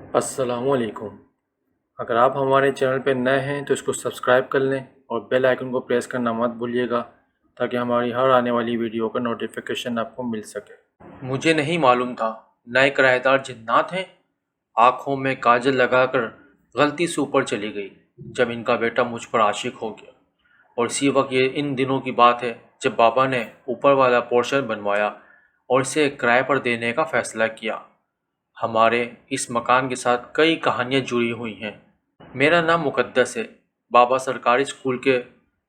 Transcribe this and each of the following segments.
السلام علیکم۔ اگر آپ ہمارے چینل پہ نئے ہیں تو اس کو سبسکرائب کر لیں اور بیل آئیکن کو پریس کرنا مت بھولیے گا تاکہ ہماری ہر آنے والی ویڈیو کا نوٹیفیکیشن آپ کو مل سکے۔ مجھے نہیں معلوم تھا نئے کرایہ دار جنات ہیں۔ آنکھوں میں کاجل لگا کر غلطی سے اوپر چلی گئی جب ان کا بیٹا مجھ پر عاشق ہو گیا، اور اسی وقت یہ ان دنوں کی بات ہے جب بابا نے اوپر والا پورشن بنوایا اور اسے کرائے پر دینے کا فیصلہ کیا۔ ہمارے اس مکان کے ساتھ کئی کہانیاں جڑی ہوئی ہیں۔ میرا نام مقدس ہے۔ بابا سرکاری اسکول کے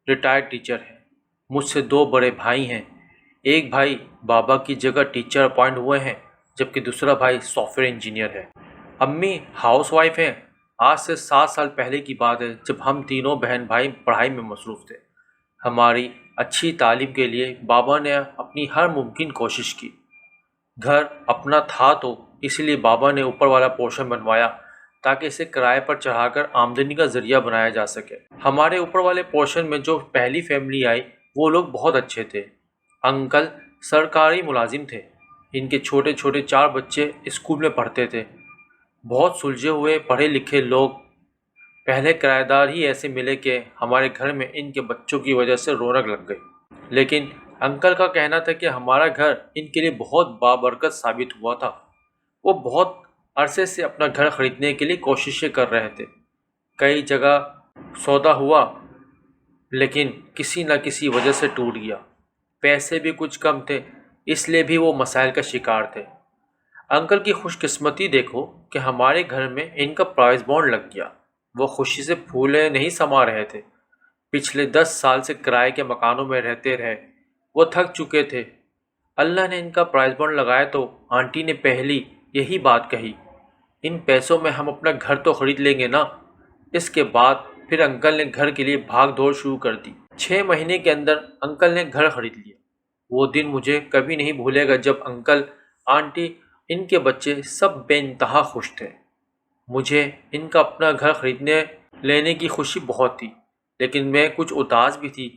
ریٹائرڈ ٹیچر ہیں۔ مجھ سے دو بڑے بھائی ہیں۔ ایک بھائی بابا کی جگہ ٹیچر اپائنٹ ہوئے ہیں جبکہ دوسرا بھائی سافٹ ویئر انجینئر ہے۔ امی ہاؤس وائف ہیں۔ آج سے 7 سال پہلے کی بات ہے جب ہم تینوں بہن بھائی پڑھائی میں مصروف تھے۔ ہماری اچھی تعلیم کے لیے بابا نے اپنی ہر ممکن کوشش کی۔ گھر اپنا تھا تو اس لیے بابا نے اوپر والا پورشن بنوایا تاکہ اسے کرائے پر چڑھا کر آمدنی کا ذریعہ بنایا جا سکے۔ ہمارے اوپر والے پورشن میں جو پہلی فیملی آئی وہ لوگ بہت اچھے تھے۔ انکل سرکاری ملازم تھے۔ ان کے چھوٹے چھوٹے 4 بچے اسکول میں پڑھتے تھے۔ بہت سلجھے ہوئے پڑھے لکھے لوگ۔ پہلے کرایہ دار ہی ایسے ملے کہ ہمارے گھر میں ان کے بچوں کی وجہ سے رونق لگ گئی۔ لیکن انکل کا کہنا تھا کہ ہمارا گھر ان کے لیے بہت بابرکت ثابت ہوا تھا۔ وہ بہت عرصے سے اپنا گھر خریدنے کے لیے کوششیں کر رہے تھے۔ کئی جگہ سودا ہوا لیکن کسی نہ کسی وجہ سے ٹوٹ گیا۔ پیسے بھی کچھ کم تھے، اس لیے بھی وہ مسائل کا شکار تھے۔ انکل کی خوش قسمتی دیکھو کہ ہمارے گھر میں ان کا پرائز بانڈ لگ گیا۔ وہ خوشی سے پھولے نہیں سما رہے تھے۔ پچھلے 10 سال سے کرائے کے مکانوں میں رہتے رہے وہ تھک چکے تھے۔ اللہ نے ان کا پرائز بانڈ لگایا تو آنٹی نے پہلی یہی بات کہی، ان پیسوں میں ہم اپنا گھر تو خرید لیں گے نا۔ اس کے بعد پھر انکل نے گھر کے لیے بھاگ دوڑ شروع کر دی۔ 6 مہینے کے اندر انکل نے گھر خرید لیا۔ وہ دن مجھے کبھی نہیں بھولے گا جب انکل، آنٹی، ان کے بچے سب بے انتہا خوش تھے۔ مجھے ان کا اپنا گھر خریدنے لینے کی خوشی بہت تھی، لیکن میں کچھ اداس بھی تھی۔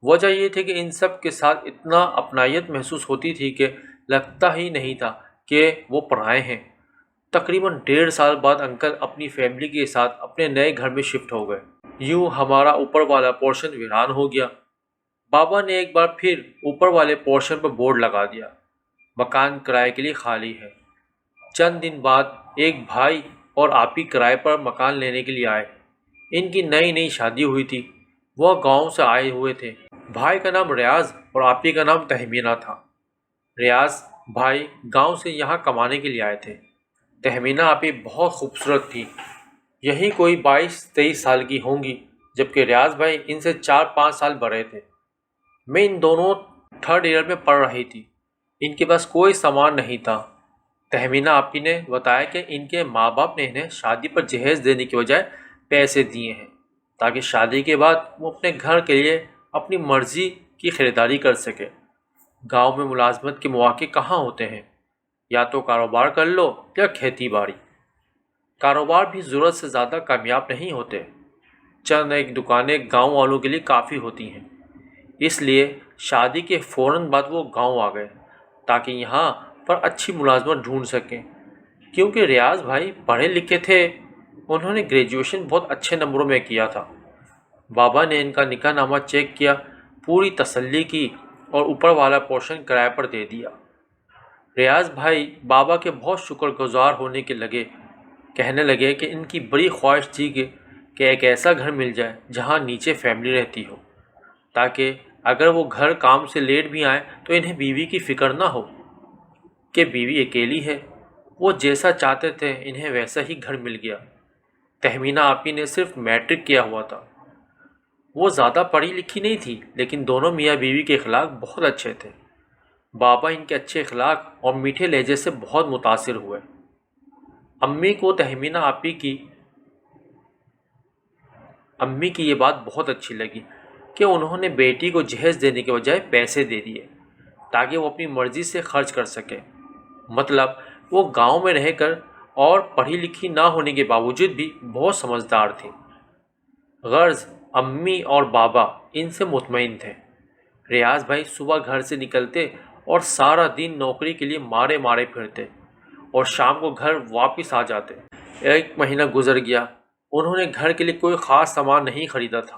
وجہ یہ تھی کہ ان سب کے ساتھ اتنا اپنائیت محسوس ہوتی تھی کہ لگتا ہی نہیں تھا کہ وہ پرائے ہیں۔ تقریباً 1.5 سال بعد انکل اپنی فیملی کے ساتھ اپنے نئے گھر میں شفٹ ہو گئے۔ یوں ہمارا اوپر والا پورشن ویران ہو گیا۔ بابا نے ایک بار پھر اوپر والے پورشن پر بورڈ لگا دیا، مکان کرائے کے لیے خالی ہے۔ چند دن بعد ایک بھائی اور آپی کرائے پر مکان لینے کے لیے آئے۔ ان کی نئی شادی ہوئی تھی۔ وہ گاؤں سے آئے ہوئے تھے۔ بھائی کا نام ریاض اور آپی کا نام تہمینہ تھا۔ ریاض بھائی گاؤں سے یہاں کمانے کے لیے آئے تھے۔ تہمینہ آپی بہت خوبصورت تھی، یہی کوئی 22-23 سال کی ہوں گی، جبکہ ریاض بھائی ان سے 4-5 سال بڑے تھے۔ میں ان دونوں 3rd ایئر میں پڑھ رہی تھی۔ ان کے پاس کوئی سامان نہیں تھا۔ تہمینہ آپی نے بتایا کہ ان کے ماں باپ نے انہیں شادی پر جہیز دینے کے بجائے پیسے دیے ہیں تاکہ شادی کے بعد وہ اپنے گھر کے لیے اپنی مرضی کی خریداری کر سکے۔ گاؤں میں ملازمت کے مواقع کہاں ہوتے ہیں؟ یا تو کاروبار کر لو یا کھیتی باڑی۔ کاروبار بھی ضرورت سے زیادہ کامیاب نہیں ہوتے۔ چند ایک دکانیں گاؤں والوں کے لیے کافی ہوتی ہیں۔ اس لیے شادی کے فوراً بعد وہ گاؤں آ گئے تاکہ یہاں پر اچھی ملازمت ڈھونڈ سکیں۔ کیونکہ ریاض بھائی پڑھے لکھے تھے، انہوں نے گریجویشن بہت اچھے نمبروں میں کیا تھا۔ بابا نے ان کا نکاح نامہ چیک کیا، پوری تسلی کی اور اوپر والا پورشن کرائے پر دے دیا۔ ریاض بھائی بابا کے بہت شکر گزار ہونے کے لگے، کہنے لگے کہ ان کی بڑی خواہش تھی کہ ایک ایسا گھر مل جائے جہاں نیچے فیملی رہتی ہو، تاکہ اگر وہ گھر کام سے لیٹ بھی آئیں تو انہیں بیوی کی فکر نہ ہو کہ بیوی اکیلی ہے۔ وہ جیسا چاہتے تھے انہیں ویسا ہی گھر مل گیا۔ تہمینہ آپی نے صرف میٹرک کیا ہوا تھا۔ وہ زیادہ پڑھی لکھی نہیں تھی، لیکن دونوں میاں بیوی کے اخلاق بہت اچھے تھے۔ بابا ان کے اچھے اخلاق اور میٹھے لہجے سے بہت متاثر ہوئے۔ امی کو تہمینہ آپی کی یہ بات بہت اچھی لگی کہ انہوں نے بیٹی کو جہیز دینے کے بجائے پیسے دے دیے تاکہ وہ اپنی مرضی سے خرچ کر سکے۔ مطلب وہ گاؤں میں رہ کر اور پڑھی لکھی نہ ہونے کے باوجود بھی بہت سمجھدار تھی۔ غرض امی اور بابا ان سے مطمئن تھے۔ ریاض بھائی صبح گھر سے نکلتے اور سارا دن نوکری کے لیے مارے پھرتے۔ اور شام کو گھر واپس آ جاتے۔ 1 مہینہ گزر گیا۔ انہوں نے گھر کے لیے کوئی خاص سامان نہیں خریدا تھا،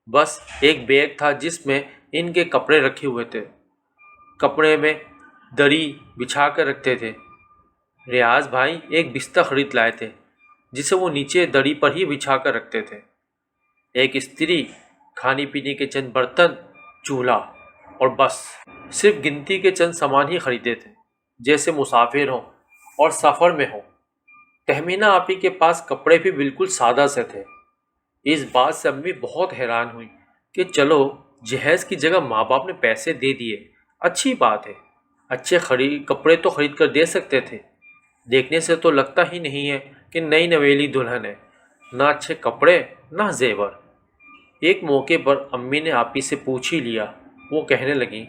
بس ایک بیگ تھا جس میں ان کے کپڑے رکھے ہوئے تھے۔ کپڑے میں دری بچھا کر رکھتے تھے۔ ریاض بھائی ایک بستر خرید لائے تھے جسے وہ نیچے دری پر ہی بچھا کر رکھتے تھے۔ ایک استری، کھانے پینے کے چند برتن، چولہا، اور بس صرف گنتی کے چند سامان ہی خریدے تھے، جیسے مسافر ہوں اور سفر میں ہوں۔ تہمینہ آپی کے پاس کپڑے بھی بالکل سادہ سے تھے۔ اس بات سے امی بہت حیران ہوئی کہ چلو جہیز کی جگہ ماں باپ نے پیسے دے دیے، اچھی بات ہے، اچھے کپڑے تو خرید کر دے سکتے تھے۔ دیکھنے سے تو لگتا ہی نہیں ہے کہ نئی نویلی دلہن ہے، نہ اچھے کپڑے نہ زیور۔ ایک موقع پر امی نے آپی سے پوچھ ہی لیا۔ وہ کہنے لگی،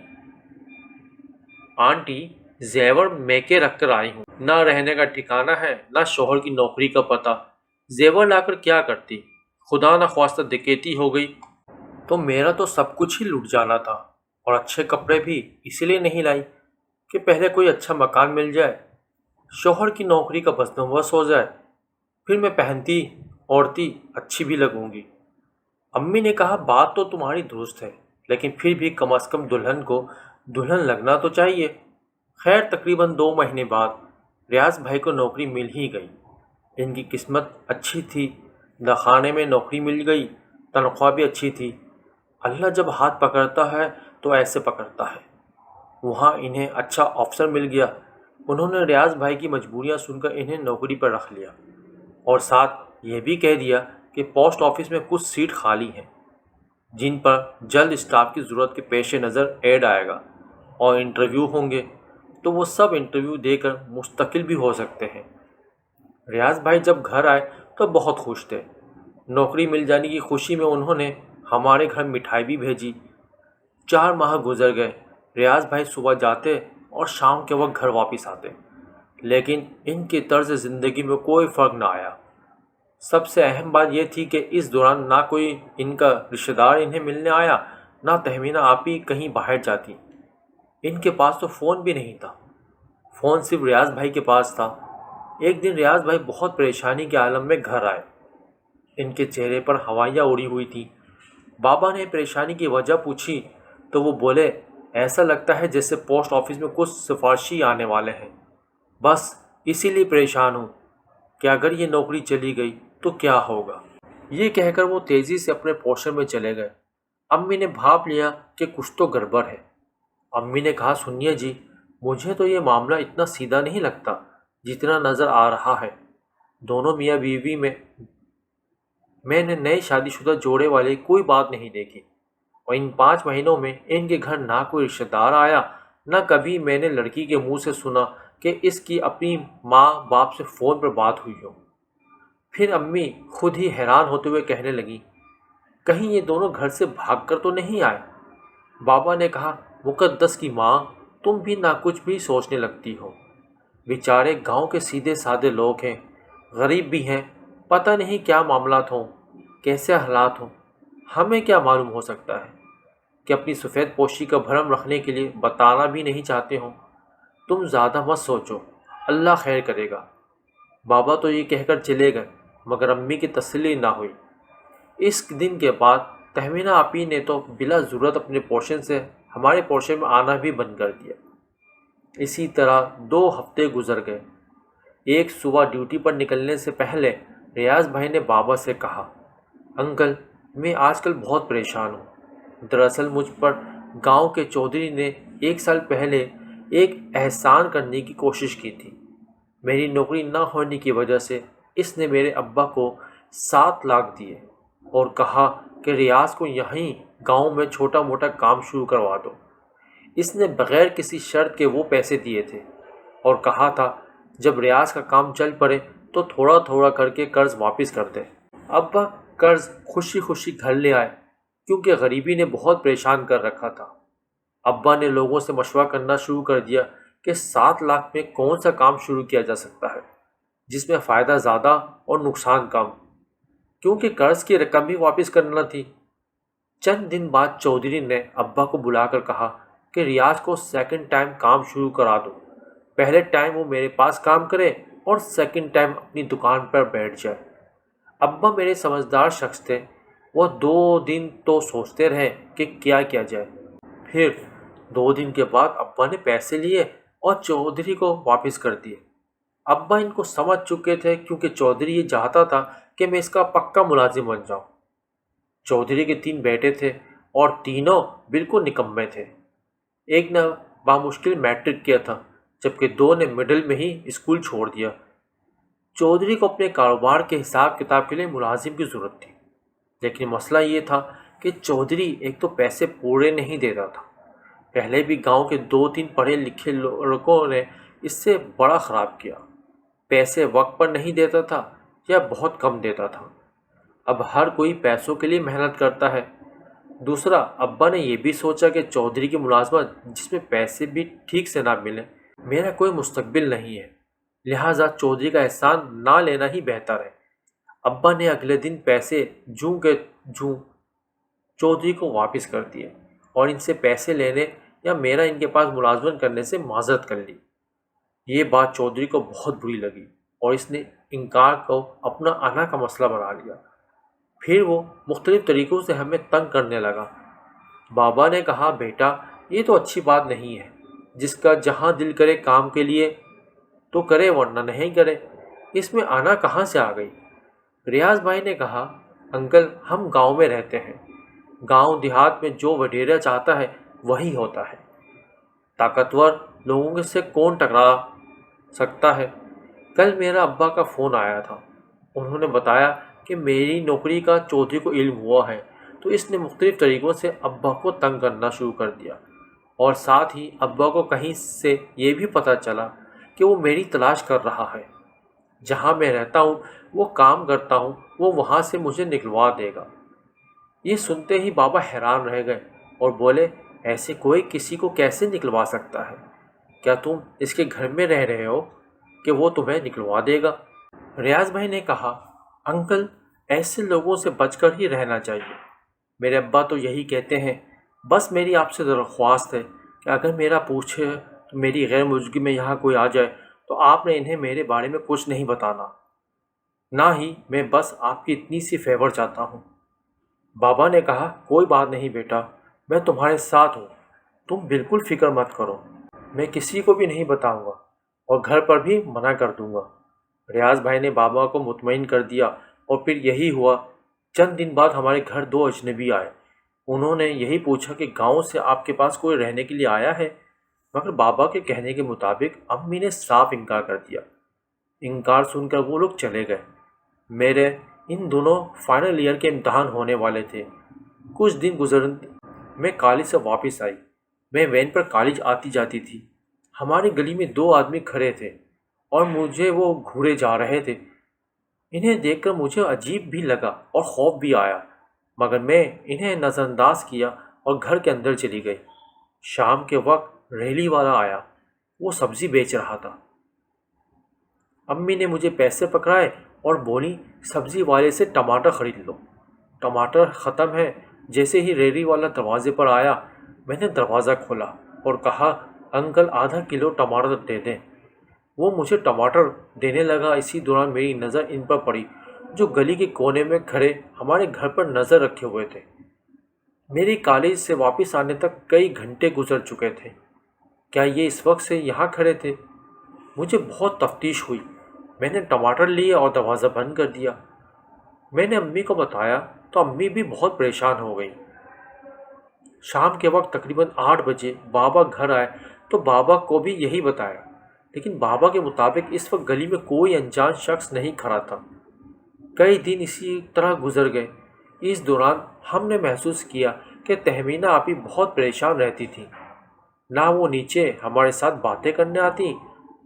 آنٹی زیور میں کے رکھ کر آئی ہوں، نہ رہنے کا ٹھکانہ ہے نہ شوہر کی نوکری کا پتہ، زیور لا کر کیا کرتی؟ خدا نہ خواستہ ڈکیتی ہو گئی تو میرا تو سب کچھ ہی لٹ جانا تھا۔ اور اچھے کپڑے بھی اسی لیے نہیں لائی کہ پہلے کوئی اچھا مکان مل جائے، شوہر کی نوکری کا بندوبست ہو جائے، پھر میں پہنتی اوڑھتی اچھی بھی لگوں گی۔ امی نے کہا، بات تو تمہاری درست ہے، لیکن پھر بھی کم از کم دلہن کو دلہن لگنا تو چاہیے۔ خیر تقریباً 2 مہینے بعد ریاض بھائی کو نوکری مل ہی گئی۔ ان کی قسمت اچھی تھی، خانے میں نوکری مل گئی، تنخواہ بھی اچھی تھی۔ اللہ جب ہاتھ پکڑتا ہے تو ایسے پکڑتا ہے۔ وہاں انہیں اچھا آفیسر مل گیا۔ انہوں نے ریاض بھائی کی مجبوریاں سن کر انہیں نوکری پر رکھ لیا، اور ساتھ یہ بھی کہہ دیا کہ پوسٹ آفس میں کچھ سیٹ خالی ہیں جن پر جلد اسٹاف کی ضرورت کے پیش نظر ایڈ آئے گا اور انٹرویو ہوں گے، تو وہ سب انٹرویو دے کر مستقل بھی ہو سکتے ہیں۔ ریاض بھائی جب گھر آئے تو بہت خوش تھے۔ نوکری مل جانے کی خوشی میں انہوں نے ہمارے گھر مٹھائی بھی بھیجی۔ 4 ماہ گزر گئے۔ ریاض بھائی صبح جاتے اور شام کے وقت گھر واپس آتے، لیکن ان کی طرز زندگی میں کوئی فرق نہ آیا۔ سب سے اہم بات یہ تھی کہ اس دوران نہ کوئی ان کا رشتہ دار انہیں ملنے آیا، نہ تہمینہ آپی کہیں باہر جاتی۔ ان کے پاس تو فون بھی نہیں تھا، فون صرف ریاض بھائی کے پاس تھا۔ ایک دن ریاض بھائی بہت پریشانی کے عالم میں گھر آئے۔ ان کے چہرے پر ہوائیاں اڑی ہوئی تھیں۔ بابا نے پریشانی کی وجہ پوچھی تو وہ بولے، ایسا لگتا ہے جیسے پوسٹ آفس میں کچھ سفارشی آنے والے ہیں، بس اسی لیے پریشان ہوں کہ اگر یہ نوکری چلی گئی تو کیا ہوگا۔ یہ کہہ کر وہ تیزی سے اپنے پورشن میں چلے گئے۔ امی نے بھاپ لیا کہ کچھ تو گڑبڑ ہے۔ امی نے کہا، سنیے جی، مجھے تو یہ معاملہ اتنا سیدھا نہیں لگتا جتنا نظر آ رہا ہے۔ دونوں میاں بیوی میں نے نئے شادی شدہ جوڑے والی کوئی بات نہیں دیکھی، اور ان 5 مہینوں میں ان کے گھر نہ کوئی رشتہ دار آیا، نہ کبھی میں نے لڑکی کے منہ سے سنا کہ اس کی اپنی ماں باپ سے فون پر بات ہوئی ہو۔ پھر امی خود ہی حیران ہوتے ہوئے کہنے لگی، کہیں یہ دونوں گھر سے بھاگ کر تو نہیں آئے؟ بابا نے کہا، مقدس کی ماں، تم بھی نہ کچھ بھی سوچنے لگتی ہو۔ بیچارے گاؤں کے سیدھے سادے لوگ ہیں، غریب بھی ہیں، پتہ نہیں کیا معاملات ہوں، کیسے حالات ہوں، ہمیں کیا معلوم ہو سکتا ہے کہ اپنی سفید پوشی کا بھرم رکھنے کے لیے بتانا بھی نہیں چاہتے ہوں۔ تم زیادہ مت سوچو، اللہ خیر کرے گا۔ بابا تو یہ کہہ کر چلے گئے، مگر امی کی تسلی نہ ہوئی۔ اس دن کے بعد تہمینہ آپی نے تو بلا ضرورت اپنے پورشن سے ہمارے پورشن میں آنا بھی بند کر دیا۔ اسی طرح 2 ہفتے گزر گئے۔ ایک صبح ڈیوٹی پر نکلنے سے پہلے ریاض بھائی نے بابا سے کہا، انکل میں آج کل بہت پریشان ہوں۔ دراصل مجھ پر گاؤں کے چودھری نے 1 سال پہلے ایک احسان کرنے کی کوشش کی تھی۔ میری نوکری نہ ہونے کی وجہ سے اس نے میرے ابا کو 7 لاکھ دیے اور کہا کہ ریاض کو یہیں گاؤں میں چھوٹا موٹا کام شروع کروا دو۔ اس نے بغیر کسی شرط کے وہ پیسے دیے تھے اور کہا تھا جب ریاض کا کام چل پڑے تو تھوڑا تھوڑا کر کے قرض واپس کر دے۔ ابا قرض خوشی خوشی گھر لے آئے کیونکہ غریبی نے بہت پریشان کر رکھا تھا۔ ابا نے لوگوں سے مشورہ کرنا شروع کر دیا کہ 7 لاکھ میں کون سا کام شروع کیا جا سکتا ہے جس میں فائدہ زیادہ اور نقصان کم، کیونکہ قرض کی رقم بھی واپس کرنا تھی۔ چند دن بعد چودھری نے ابا کو بلا کر کہا کہ ریاض کو 2nd ٹائم کام شروع کرا دو، پہلے ٹائم وہ میرے پاس کام کرے اور سیکنڈ ٹائم اپنی دکان پر بیٹھ جائے۔ ابا میرے سمجھدار شخص تھے، وہ 2 دن تو سوچتے رہے کہ کیا کیا جائے۔ پھر 2 دن کے بعد ابا نے پیسے لیے اور چودھری کو واپس کر دیے۔ ابا ان کو سمجھ چکے تھے کیونکہ چودھری یہ چاہتا تھا کہ میں اس کا پکا ملازم بن جاؤں۔ چودھری کے 3 بیٹے تھے اور تینوں بالکل نکمے تھے۔ ایک نے بامشکل میٹرک کیا تھا جبکہ 2 نے مڈل میں ہی اسکول چھوڑ دیا۔ چودھری کو اپنے کاروبار کے حساب کتاب کے لیے ملازم کی ضرورت تھی، لیکن مسئلہ یہ تھا کہ چودھری ایک تو پیسے پورے نہیں دیتا تھا، پہلے بھی گاؤں کے 2-3 پڑھے لکھے لڑکوں نے اس سے بڑا خراب کیا، پیسے وقت پر نہیں دیتا تھا یا بہت کم دیتا تھا۔ اب ہر کوئی پیسوں کے لیے محنت کرتا ہے۔ دوسرا، ابا نے یہ بھی سوچا کہ چودھری کی ملازمت جس میں پیسے بھی ٹھیک سے نہ ملیں، میرا کوئی مستقبل نہیں ہے، لہٰذا چودھری کا احسان نہ لینا ہی بہتر ہے۔ ابا نے اگلے دن پیسے جوں کے جوں چودھری کو واپس کر دیے اور ان سے پیسے لینے یا میرا ان کے پاس ملازمت کرنے سے معذرت کر لی۔ یہ بات چودھری کو بہت بری لگی اور اس نے انکار کو اپنا انا کا مسئلہ بنا لیا۔ پھر وہ مختلف طریقوں سے ہمیں تنگ کرنے لگا۔ بابا نے کہا، بیٹا یہ تو اچھی بات نہیں ہے، جس کا جہاں دل کرے کام کے لیے تو کرے ورنہ نہیں کرے، اس میں آنا کہاں سے آ گئی؟ ریاض بھائی نے کہا، انکل ہم گاؤں میں رہتے ہیں، گاؤں دیہات میں جو وڈیرا چاہتا ہے وہی ہوتا ہے، طاقتور لوگوں سے کون ٹکرا سکتا ہے؟ کل میرا ابا کا فون آیا تھا، انہوں نے بتایا کہ میری نوکری کا چودھری کو علم ہوا ہے، تو اس نے مختلف طریقوں سے ابا کو تنگ کرنا شروع کر دیا، اور ساتھ ہی ابا کو کہیں سے یہ بھی پتہ چلا کہ وہ میری تلاش کر رہا ہے، جہاں میں رہتا ہوں وہ کام کرتا ہوں وہ وہاں سے مجھے نکلوا دے گا۔ یہ سنتے ہی بابا حیران رہ گئے اور بولے، ایسے کوئی کسی کو کیسے نکلوا سکتا ہے؟ کیا تم اس کے گھر میں رہ رہے ہو کہ وہ تمہیں نکلوا دے گا؟ ریاض بھائی نے کہا، انکل ایسے لوگوں سے بچ کر ہی رہنا چاہیے، میرے ابا تو یہی کہتے ہیں۔ بس میری آپ سے درخواست ہے کہ اگر میرا پوچھے تو میری غیر موجودگی میں یہاں کوئی آ جائے تو آپ نے انہیں میرے بارے میں کچھ نہیں بتانا، نہ ہی میں بس آپ کی اتنی سی فیور چاہتا ہوں۔ بابا نے کہا، کوئی بات نہیں بیٹا، میں تمہارے ساتھ ہوں، تم بالکل فکر مت کرو، میں کسی کو بھی نہیں بتاؤں گا اور گھر پر بھی منع کر دوں گا۔ ریاض بھائی نے بابا کو مطمئن کر دیا اور پھر یہی ہوا۔ چند دن بعد ہمارے گھر 2 اجنبی آئے، انہوں نے یہی پوچھا کہ گاؤں سے آپ کے پاس کوئی رہنے کے لیے آیا ہے، مگر بابا کے کہنے کے مطابق امی نے صاف انکار کر دیا۔ انکار سن کر وہ لوگ چلے گئے۔ میرے ان دنوں فائنل ایئر کے امتحان ہونے والے تھے۔ کچھ دن گزرنے میں کالج سے واپس آئی، میں وین پر کالج آتی جاتی تھی۔ ہماری گلی میں 2 آدمی کھڑے تھے اور مجھے وہ گھورے جا رہے تھے۔ انہیں دیکھ کر مجھے عجیب بھی لگا اور خوف بھی آیا، مگر میں انہیں نظر انداز کیا اور گھر کے اندر چلی گئی۔ شام کے وقت ریلی والا آیا، وہ سبزی بیچ رہا تھا۔ امی نے مجھے پیسے پکڑائے اور بولی، سبزی والے سے ٹماٹر خرید لو، ٹماٹر ختم ہے۔ جیسے ہی ریلی والا دروازے پر آیا، میں نے دروازہ کھولا اور کہا، انکل ½ کلو ٹماٹر دے دیں۔ وہ مجھے ٹماٹر دینے لگا۔ اسی دوران میری نظر ان پر پڑی جو گلی کے کونے میں کھڑے ہمارے گھر پر نظر رکھے ہوئے تھے۔ میری کالج سے واپس آنے تک کئی گھنٹے گزر چکے تھے۔ کیا یہ اس وقت سے یہاں کھڑے تھے؟ مجھے بہت تفتیش ہوئی۔ میں نے ٹماٹر لیے اور دروازہ بند کر دیا۔ میں نے امی کو بتایا تو امی بھی بہت پریشان ہو گئی۔ شام کے وقت تقریباً 8 بجے بابا گھر آئے تو بابا کو بھی یہی بتایا، لیکن بابا کے مطابق اس وقت گلی میں کوئی انجان شخص نہیں کھڑا تھا۔ کئی دن اسی طرح گزر گئے۔ اس دوران ہم نے محسوس کیا کہ تہمینہ آپی بہت پریشان رہتی تھی، نہ وہ نیچے ہمارے ساتھ باتیں کرنے آتی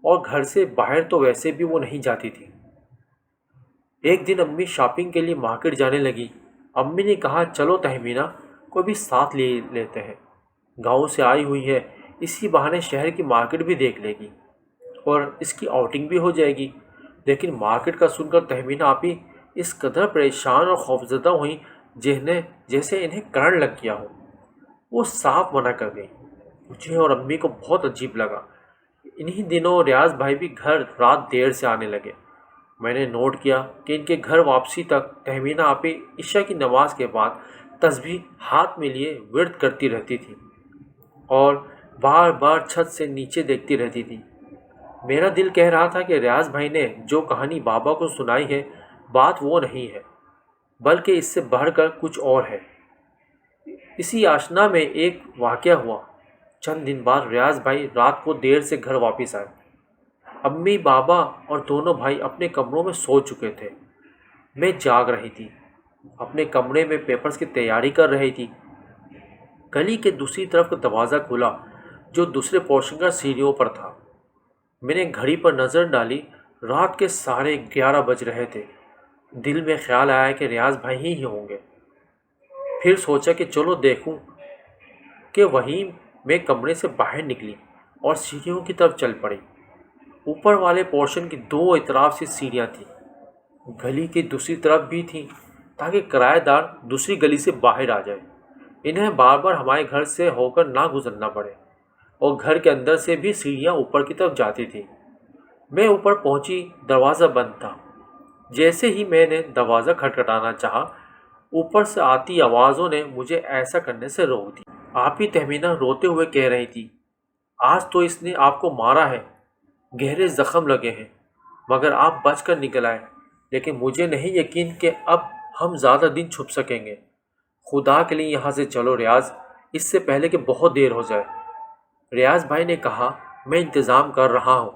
اور گھر سے باہر تو ویسے بھی وہ نہیں جاتی تھی۔ ایک دن امی شاپنگ کے لیے مارکیٹ جانے لگی۔ امی نے کہا، چلو تہمینہ کو بھی ساتھ لے لیتے ہیں، گاؤں سے آئی ہوئی ہے، اسی بہانے شہر کی مارکیٹ بھی دیکھ لے گی اور اس کی آؤٹنگ بھی ہو جائے گی۔ لیکن مارکیٹ کا سن کر تہمینہ آپی اس قدر پریشان اور خوفزدہ ہوئیں جیسے انہیں کرنٹ لگ گیا ہو۔ وہ صاف منع کر گئی۔ مجھے اور امی کو بہت عجیب لگا۔ انہی دنوں ریاض بھائی بھی گھر رات دیر سے آنے لگے۔ میں نے نوٹ کیا کہ ان کے گھر واپسی تک تہمینہ آپی عشاء کی نماز کے بعد تسبیح ہاتھ میں لیے ورد کرتی رہتی تھی اور بار بار چھت سے نیچے دیکھتی رہتی تھی۔ میرا دل کہہ رہا تھا کہ ریاض بھائی نے جو کہانی بابا کو سنائی ہے بات وہ نہیں ہے، بلکہ اس سے بڑھ کر کچھ اور ہے۔ اسی آشنا میں ایک واقعہ ہوا۔ چند دن بعد ریاض بھائی رات کو دیر سے گھر واپس آئے۔ امی، بابا اور دونوں بھائی اپنے کمروں میں سو چکے تھے۔ میں جاگ رہی تھی، اپنے کمرے میں پیپرز کی تیاری کر رہی تھی۔ گلی کے دوسری طرف کا دروازہ کھلا جو دوسرے پورشن کا سیڑھیوں پر تھا۔ میں نے گھڑی پر نظر ڈالی، رات کے 11:30 بج رہے تھے۔ دل میں خیال آیا کہ ریاض بھائی ہی ہوں گے۔ پھر سوچا کہ چلو دیکھوں کہ وہیں میں کمرے سے باہر نکلی اور سیڑھیوں کی طرف چل پڑی۔ اوپر والے پورشن کی دو اطراف سے سیڑھیاں تھیں، گلی کی دوسری طرف بھی تھیں تاکہ کرایہ دار دوسری گلی سے باہر آ جائے، انہیں بار بار ہمارے گھر سے ہو کر نہ گزرنا پڑے، اور گھر کے اندر سے بھی سیڑھیاں اوپر کی طرف جاتی تھیں۔ میں اوپر پہنچی، دروازہ بند تھا۔ جیسے ہی میں نے دروازہ کھٹکھٹانا چاہا، اوپر سے آتی آوازوں نے مجھے ایسا کرنے سے روک دی۔ آپ ہی تہمینہ روتے ہوئے کہہ رہی تھی، آج تو اس نے آپ کو مارا ہے، گہرے زخم لگے ہیں، مگر آپ بچ کر نکل آئے۔ لیکن مجھے نہیں یقین کہ اب ہم زیادہ دن چھپ سکیں گے۔ خدا کے لیے یہاں سے چلو ریاض، اس سے پہلے کہ بہت دیر ہو جائے۔ ریاض بھائی نے کہا، میں انتظام کر رہا ہوں،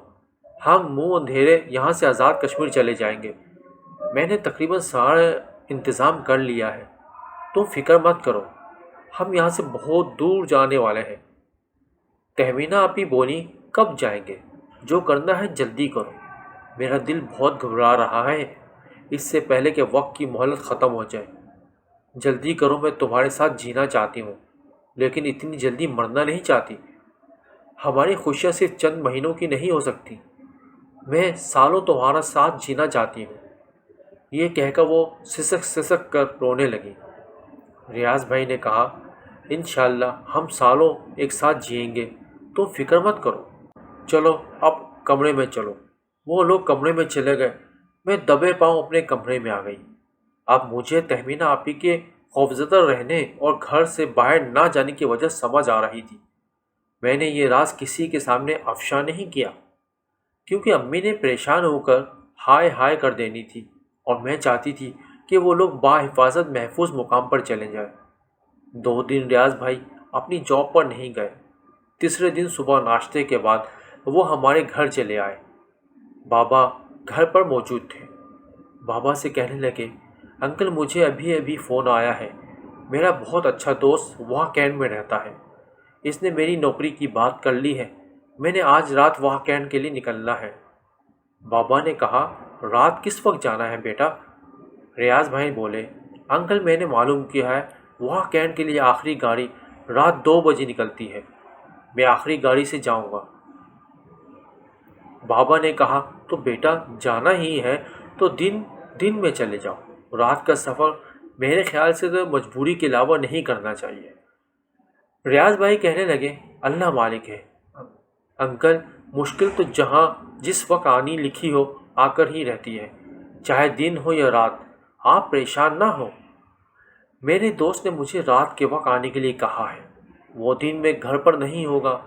ہم منہ اندھیرے یہاں سے آزاد کشمیر چلے جائیں گے۔ میں نے تقریباً سارا انتظام کر لیا ہے، تم فکر مت کرو، ہم یہاں سے بہت دور جانے والے ہیں۔ تہمینہ آپی بولی، کب جائیں گے؟ جو کرنا ہے جلدی کرو، میرا دل بہت گھبرا رہا ہے، اس سے پہلے کہ وقت کی مہلت ختم ہو جائے۔ جلدی کرو، میں تمہارے ساتھ جینا چاہتی ہوں، لیکن اتنی جلدی مرنا نہیں چاہتی۔ ہماری خوشیاں صرف چند مہینوں کی نہیں ہو سکتی، میں سالوں تمہارا ساتھ جینا چاہتی ہوں۔ یہ کہہ کر وہ سسک سسک کر رونے لگی۔ ریاض بھائی نے کہا، انشاءاللہ ہم سالوں ایک ساتھ جئیں گے، تم فکر مت کرو۔ چلو اب کمرے میں چلو۔ وہ لوگ کمرے میں چلے گئے، میں دبے پاؤں اپنے کمرے میں آ گئی۔ اب مجھے تہمینہ آپی کے خوفزدہ رہنے اور گھر سے باہر نہ جانے کی وجہ سمجھ آ رہی تھی۔ میں نے یہ راز کسی کے سامنے افشا نہیں کیا، کیونکہ امی نے پریشان ہو کر ہائے ہائے کر دینی تھی، اور میں چاہتی تھی کہ وہ لوگ باحفاظت محفوظ مقام پر چلے جائیں۔ 2 دن ریاض بھائی اپنی جاب پر نہیں گئے۔ تیسرے دن صبح ناشتے کے بعد وہ ہمارے گھر چلے آئے۔ بابا گھر پر موجود تھے۔ بابا سے کہنے لگے، انکل مجھے ابھی ابھی فون آیا ہے، میرا بہت اچھا دوست وہاں کینٹ میں رہتا ہے، اس نے میری نوکری کی بات کر لی ہے، میں نے آج رات وہاں کینٹ کے لیے نکلنا ہے۔ بابا نے کہا، رات کس وقت جانا ہے بیٹا؟ ریاض بھائی بولے، انکل میں نے معلوم کیا ہے وہاں کینٹ کے لیے آخری گاڑی رات 2 بجے نکلتی ہے، میں آخری گاڑی سے جاؤں گا۔ بابا نے کہا، تو بیٹا جانا ہی ہے تو دن میں چلے جاؤ، رات کا سفر میرے خیال سے تو مجبوری کے علاوہ نہیں کرنا چاہیے۔ ریاض بھائی کہنے لگے، اللہ مالک ہے انکل، مشکل تو جہاں جس وقت آنی لکھی ہو آ کر ہی رہتی ہے، چاہے دن ہو یا رات، آپ پریشان نہ ہو۔ میرے دوست نے مجھے رات کے وقت آنے کے لیے کہا ہے، وہ دن میں گھر پر نہیں ہوگا۔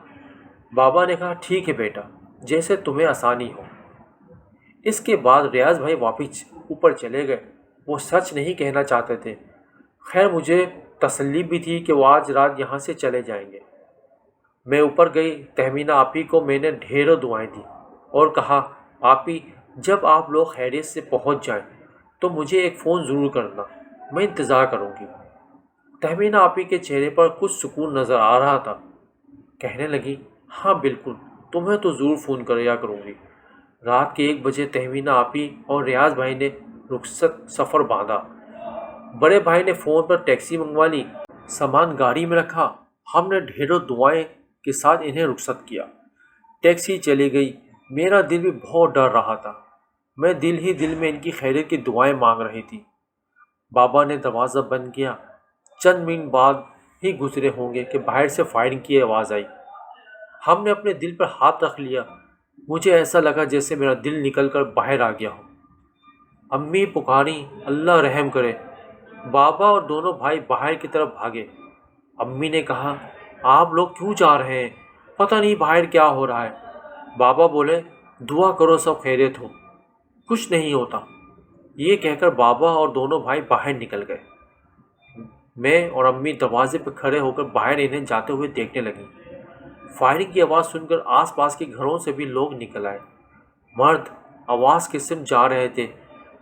بابا نے کہا، ٹھیک ہے بیٹا، جیسے تمہیں آسانی ہو۔ اس کے بعد ریاض بھائی واپس اوپر چلے گئے۔ وہ سچ نہیں کہنا چاہتے تھے۔ خیر مجھے تسلی بھی تھی کہ وہ آج رات یہاں سے چلے جائیں گے۔ میں اوپر گئی، تہمینہ آپی کو میں نے ڈھیروں دعائیں دی اور کہا، آپی جب آپ لوگ خیریت سے پہنچ جائیں تو مجھے ایک فون ضرور کرنا، میں انتظار کروں گی۔ تہمینہ آپی کے چہرے پر کچھ سکون نظر آ رہا تھا۔ کہنے لگی، ہاں بالکل، تمہیں تو ضرور فون کریا کروں گی۔ رات کے 1 بجے تہمینہ آپی اور ریاض بھائی نے رخصت سفر باندھا۔ بڑے بھائی نے فون پر ٹیکسی منگوا لی، سامان گاڑی میں رکھا، ہم نے ڈھیروں دعائیں کے ساتھ انہیں رخصت کیا۔ ٹیکسی چلی گئی، میرا دل بھی بہت ڈر رہا تھا، میں دل ہی دل میں ان کی خیریت کی دعائیں مانگ رہی تھی۔ بابا نے دروازہ بند کیا۔ چند منٹ بعد ہی گزرے ہوں گے کہ باہر سے فائرنگ کی آواز آئی۔ ہم نے اپنے دل پر ہاتھ رکھ لیا۔ مجھے ایسا لگا جیسے میرا دل نکل کر باہر آ گیا ہو۔ امی پکاری، اللہ رحم کرے۔ بابا اور دونوں بھائی باہر کی طرف بھاگے۔ امی نے کہا، آپ لوگ کیوں جا رہے ہیں؟ پتہ نہیں باہر کیا ہو رہا ہے۔ بابا بولے، دعا کرو سب خیریت ہو، کچھ نہیں ہوتا۔ یہ کہہ کر بابا اور دونوں بھائی باہر نکل گئے۔ میں اور امی دروازے پہ کھڑے ہو کر باہر انہیں جاتے ہوئے دیکھنے لگیں۔ فائرنگ کی آواز سن کر آس پاس کے گھروں سے بھی لوگ نکل آئے۔ مرد آواز کے سمت جا رہے تھے۔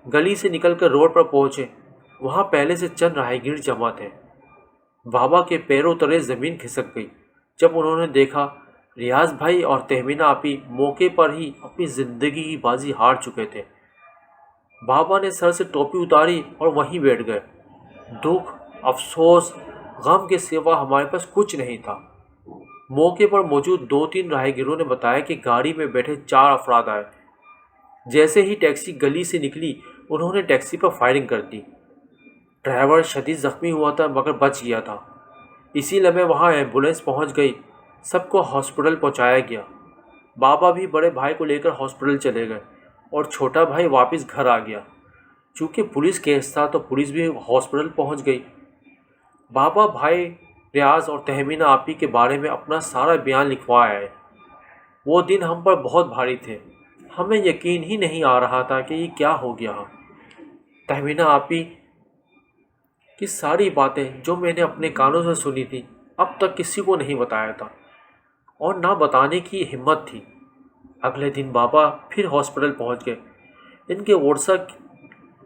گلی سے نکل کر روڈ پر پہنچے۔ وہاں پہلے سے چند راہگیر جمع تھے۔ بابا کے پیروں تلے زمین کھسک گئی جب انہوں نے دیکھا ریاض بھائی اور تہمینہ آپی موقع پر ہی اپنی زندگی کی بازی ہار چکے تھے۔ بابا نے سر سے ٹوپی اتاری اور وہیں بیٹھ گئے۔ دکھ، افسوس، غم کے سوا ہمارے پاس کچھ نہیں تھا۔ موقع پر موجود 2-3 راہگیروں نے بتایا کہ گاڑی میں بیٹھے 4 افراد آئے۔ جیسے ہی ٹیکسی گلی سے نکلی انہوں نے ٹیکسی پر فائرنگ کر دی۔ ڈرائیور شدید زخمی ہوا تھا مگر بچ گیا تھا۔ اسی لمحے وہاں ایمبولینس پہنچ گئی، سب کو ہاسپٹل پہنچایا گیا۔ بابا بھی بڑے بھائی کو لے کر ہاسپٹل چلے گئے اور چھوٹا بھائی واپس گھر آ گیا۔ چونکہ پولیس کیس تھا تو پولیس بھی ہاسپٹل پہنچ گئی۔ بابا بھائی ریاض اور تہمینہ آپی کے بارے میں اپنا سارا بیان لکھوا آئے۔ وہ دن ہم پر بہت بھاری تھے۔ ہمیں یقین ہی نہیں آ رہا تھا کہ یہ کیا ہو گیا۔ تہمینہ آپی کی ساری باتیں جو میں نے اپنے کانوں سے سنی تھی اب تک کسی کو نہیں بتایا تھا اور نہ بتانے کی ہمت تھی۔ اگلے دن بابا پھر ہاسپٹل پہنچ گئے۔ ان کے ورثاء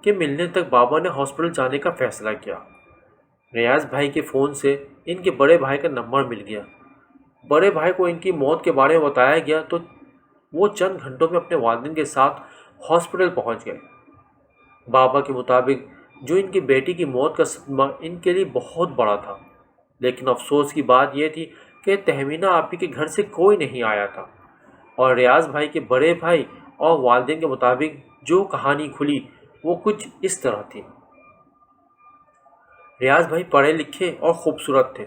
کے ملنے تک بابا نے ہاسپٹل جانے کا فیصلہ کیا۔ ریاض بھائی کے فون سے ان کے بڑے بھائی کا نمبر مل گیا۔ بڑے بھائی کو ان کی موت کے بارے میں بتایا گیا تو وہ چند گھنٹوں میں اپنے والدین کے ساتھ ہاسپٹل پہنچ گئے۔ بابا کے مطابق جو ان کی بیٹی کی موت کا صدمہ ان کے لیے بہت بڑا تھا، لیکن افسوس کی بات یہ تھی کہ تہمینہ آپی کے گھر سے کوئی نہیں آیا تھا، اور ریاض بھائی کے بڑے بھائی اور والدین کے مطابق جو کہانی کھلی وہ کچھ اس طرح تھی۔ ریاض بھائی پڑھے لکھے اور خوبصورت تھے۔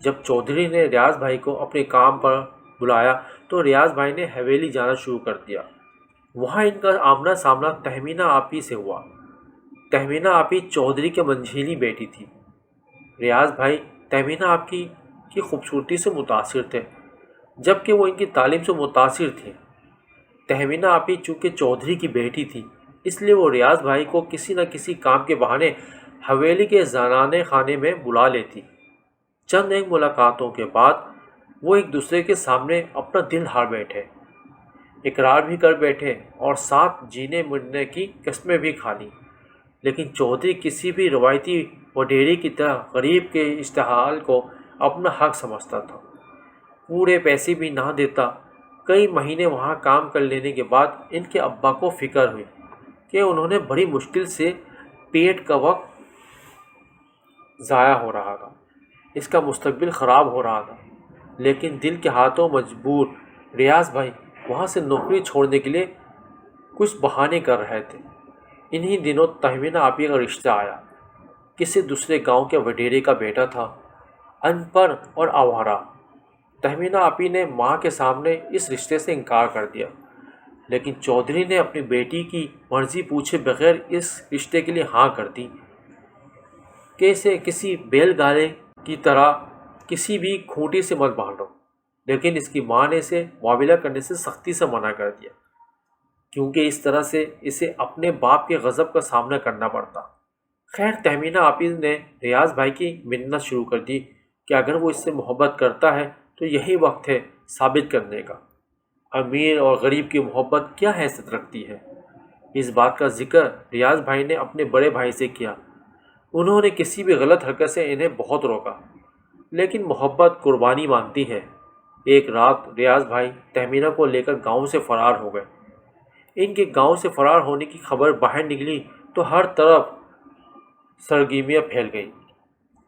جب چودھری نے ریاض بھائی کو اپنے کام پر بلایا تو ریاض بھائی نے حویلی جانا شروع کر دیا۔ وہاں ان کا آمنا سامنا تہمینہ آپی سے ہوا۔ تہمینہ آپی چودھری کے منجھیلی بیٹی تھی۔ ریاض بھائی تہمینہ آپی کی خوبصورتی سے متاثر تھے جبکہ وہ ان کی تعلیم سے متاثر تھی۔ تہمینہ آپی چونکہ چودھری کی بیٹی تھی اس لیے وہ ریاض بھائی کو کسی نہ کسی کام کے بہانے حویلی کے زنانے خانے میں بلا لیتی۔ چند ایک ملاقاتوں کے بعد وہ ایک دوسرے کے سامنے اپنا دل ہار بیٹھے، اقرار بھی کر بیٹھے اور ساتھ جینے مرنے کی قسمیں بھی کھا لیں۔ لیکن چودھری کسی بھی روایتی وڈیرے کی طرح غریب کے اشتعال کو اپنا حق سمجھتا تھا، پورے پیسے بھی نہ دیتا۔ کئی مہینے وہاں کام کر لینے کے بعد ان کے ابا کو فکر ہوئی کہ انہوں نے بڑی مشکل سے پیٹ کا وقت ضائع ہو رہا تھا، اس کا مستقبل خراب ہو رہا تھا، لیکن دل کے ہاتھوں مجبور ریاض بھائی وہاں سے نوکری چھوڑنے کے لیے کچھ بہانے کر رہے تھے۔ انہی دنوں تہمینہ آپی کا رشتہ آیا۔ کسی دوسرے گاؤں کے وڈیرے کا بیٹا تھا، ان پڑھ اور آوارہ۔ تہمینہ آپی نے ماں کے سامنے اس رشتے سے انکار کر دیا، لیکن چودھری نے اپنی بیٹی کی مرضی پوچھے بغیر اس رشتے کے لیے ہاں کر دی کہ اسے کسی بیل گالے کی طرح کسی بھی کھوٹی سے مت باندھو۔ لیکن اس کی ماں نے اسے معاملہ کرنے سے سختی سے منع کر دیا کیونکہ اس طرح سے اسے اپنے باپ کے غضب کا سامنا کرنا پڑتا۔ خیر تہمینہ آپی نے ریاض بھائی کی منت شروع کر دی کہ اگر وہ اس سے محبت کرتا ہے تو یہی وقت ہے ثابت کرنے کا۔ امیر اور غریب کی محبت کیا حیثیت رکھتی ہے؟ اس بات کا ذکر ریاض بھائی نے اپنے بڑے بھائی سے کیا۔ انہوں نے کسی بھی غلط حرکت سے انہیں بہت روکا، لیکن محبت قربانی مانگتی ہے۔ ایک رات ریاض بھائی تہمینہ کو لے کر گاؤں سے فرار ہو گئے۔ ان کے گاؤں سے فرار ہونے کی خبر باہر نکلی تو ہر طرف سرگرمیاں پھیل گئیں۔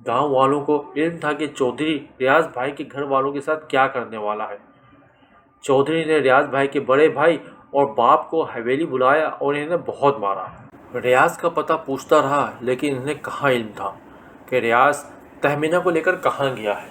گاؤں والوں کو علم تھا کہ چودھری ریاض بھائی کے گھر والوں کے ساتھ کیا کرنے والا ہے۔ چودھری نے ریاض بھائی کے بڑے بھائی اور باپ کو حویلی بلایا اور انہیں بہت مارا۔ ریاض کا پتہ پوچھتا رہا لیکن انہیں کہاں علم تھا کہ ریاض تہمینہ کو لے کر کہاں گیا ہے۔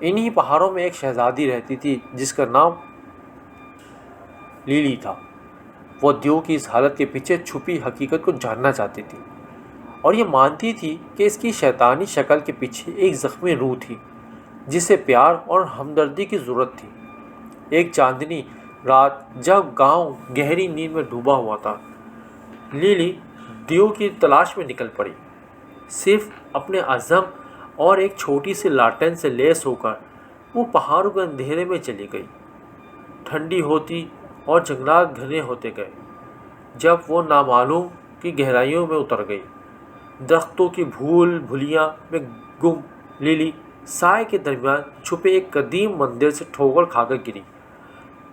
انہی پہاڑوں میں ایک شہزادی رہتی تھی جس کا نام لیلی تھا۔ وہ دیو کی اس حالت کے پیچھے چھپی حقیقت کو جاننا چاہتی تھی اور یہ مانتی تھی کہ اس کی شیطانی شکل کے پیچھے ایک زخمی روح تھی جسے پیار اور ہمدردی کی ضرورت تھی۔ ایک چاندنی رات جب گاؤں گہری نیند میں ڈوبا ہوا تھا، لیلی دیو کی تلاش میں نکل پڑی۔ صرف اپنے عزم اور ایک چھوٹی سی لالٹین سے لیس ہو کر وہ پہاڑوں کے اندھیرے میں چلی گئی۔ ٹھنڈی ہوتی اور جنگلات گھنے ہوتے گئے۔ جب وہ نامعلوم کی گہرائیوں میں اتر گئی، درختوں کی بھول بھلیاں میں گم لیلی سائے کے درمیان چھپے ایک قدیم مندر سے ٹھوکر کھا کر گری۔